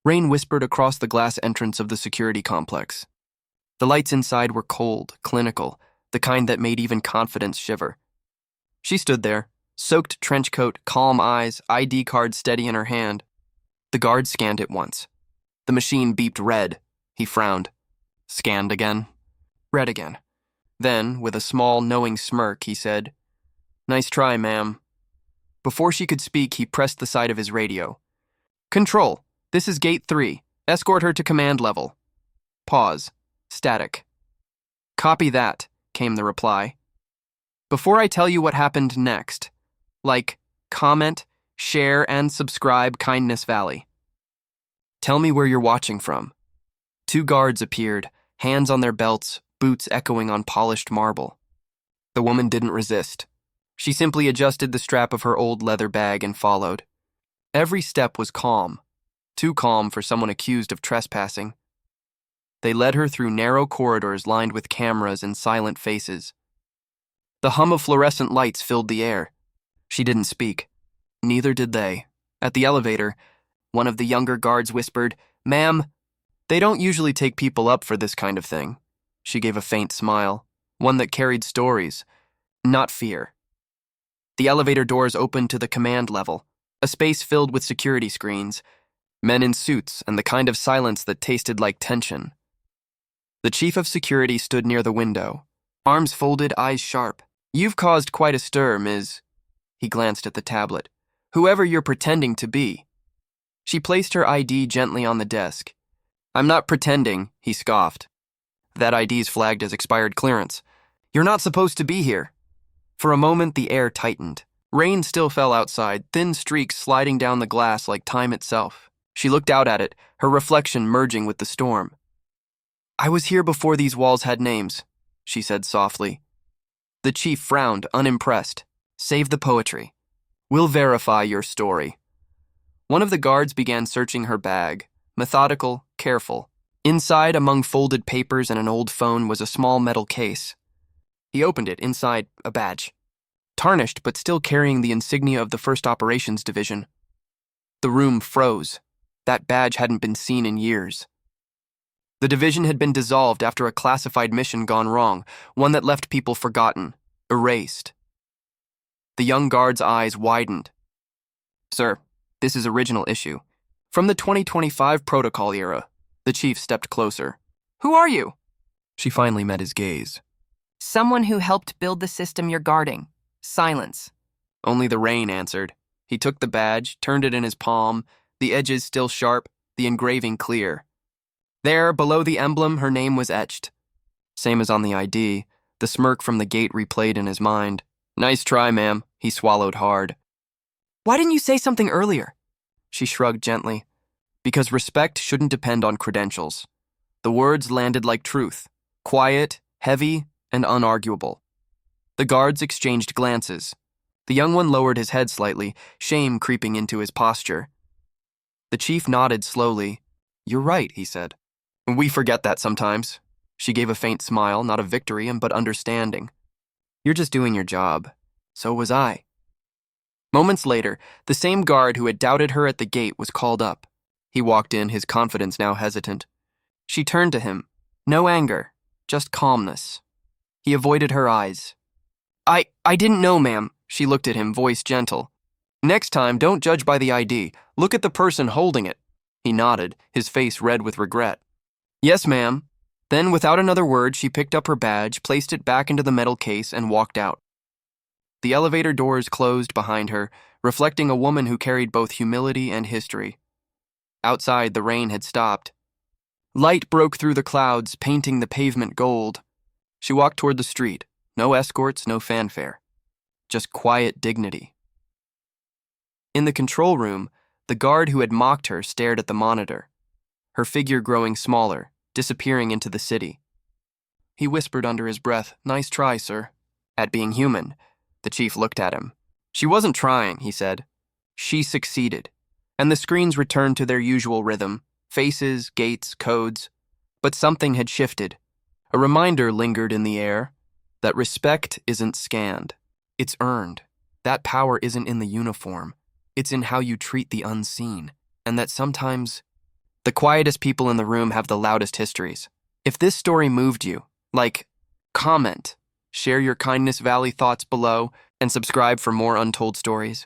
Rain whispered across the glass entrance of the security complex. The lights inside were cold, clinical, the kind that made even confidence shiver. She stood there, soaked trench coat, calm eyes, ID card steady in her hand. The guard scanned it once. The machine beeped red. He frowned. Scanned again. Red again. Then, with a small, knowing smirk, he said, "Nice try, ma'am." Before she could speak, he pressed the side of his radio. "Control, this is Gate 3. Escort her to command level." Pause. Static. "Copy that," came the reply. "Before I tell you what happened next, like, comment, share, and subscribe Kindness Valley. Tell me where you're watching from." 2 guards appeared, hands on their belts, boots echoing on polished marble. The woman didn't resist. She simply adjusted the strap of her old leather bag and followed. Every step was calm, too calm for someone accused of trespassing. They led her through narrow corridors lined with cameras and silent faces. The hum of fluorescent lights filled the air. She didn't speak. Neither did they. At the elevator, one of the younger guards whispered, "Ma'am, they don't usually take people up for this kind of thing." She gave a faint smile, one that carried stories, not fear. The elevator doors opened to the command level, a space filled with security screens, men in suits, and the kind of silence that tasted like tension. The chief of security stood near the window, arms folded, eyes sharp. "You've caused quite a stir, Ms." He glanced at the tablet. "Whoever you're pretending to be." She placed her ID gently on the desk. "I'm not pretending," he scoffed. "That ID's flagged as expired clearance. You're not supposed to be here." For a moment, the air tightened. Rain still fell outside, thin streaks sliding down the glass like time itself. She looked out at it, her reflection merging with the storm. "I was here before these walls had names," she said softly. The chief frowned, unimpressed. "Save the poetry. We'll verify your story." One of the guards began searching her bag, methodical, careful. Inside, among folded papers and an old phone, was a small metal case. He opened it. Inside, a badge. Tarnished, but still carrying the insignia of the 1st Operations Division. The room froze. That badge hadn't been seen in years. The division had been dissolved after a classified mission gone wrong, one that left people forgotten, erased. The young guard's eyes widened. "Sir, this is original issue. From the 2025 protocol era." The chief stepped closer. "Who are you?" She finally met his gaze. "Someone who helped build the system you're guarding. Silence." Only the rain answered. He took the badge, turned it in his palm, the edges still sharp, the engraving clear. There, below the emblem, her name was etched. Same as on the ID, the smirk from the gate replayed in his mind. "Nice try, ma'am." He swallowed hard. "Why didn't you say something earlier?" She shrugged gently. "Because respect shouldn't depend on credentials." The words landed like truth, quiet, heavy, and unarguable. The guards exchanged glances. The young one lowered his head slightly, shame creeping into his posture. The chief nodded slowly. "You're right," he said. "We forget that sometimes." She gave a faint smile, not of victory, but understanding. "You're just doing your job. So was I." Moments later, the same guard who had doubted her at the gate was called up. He walked in, his confidence now hesitant. She turned to him. No anger, just calmness. He avoided her eyes. I didn't know, ma'am." She looked at him, voice gentle. "Next time, don't judge by the ID. Look at the person holding it." He nodded, his face red with regret. "Yes, ma'am." Then, without another word, she picked up her badge, placed it back into the metal case, and walked out. The elevator doors closed behind her, reflecting a woman who carried both humility and history. Outside, the rain had stopped. Light broke through the clouds, painting the pavement gold. She walked toward the street. No escorts, no fanfare. Just quiet dignity. In the control room, the guard who had mocked her stared at the monitor, her figure growing smaller, disappearing into the city. He whispered under his breath, "Nice try, sir." At being human, the chief looked at him. "She wasn't trying," he said. "She succeeded." And the screens returned to their usual rhythm, faces, gates, codes. But something had shifted. A reminder lingered in the air that respect isn't scanned. It's earned. That power isn't in the uniform. It's in how you treat the unseen. And that sometimes The quietest people in the room have the loudest histories. If this story moved you, comment, share your Kindness Valley thoughts below, and subscribe for more untold stories.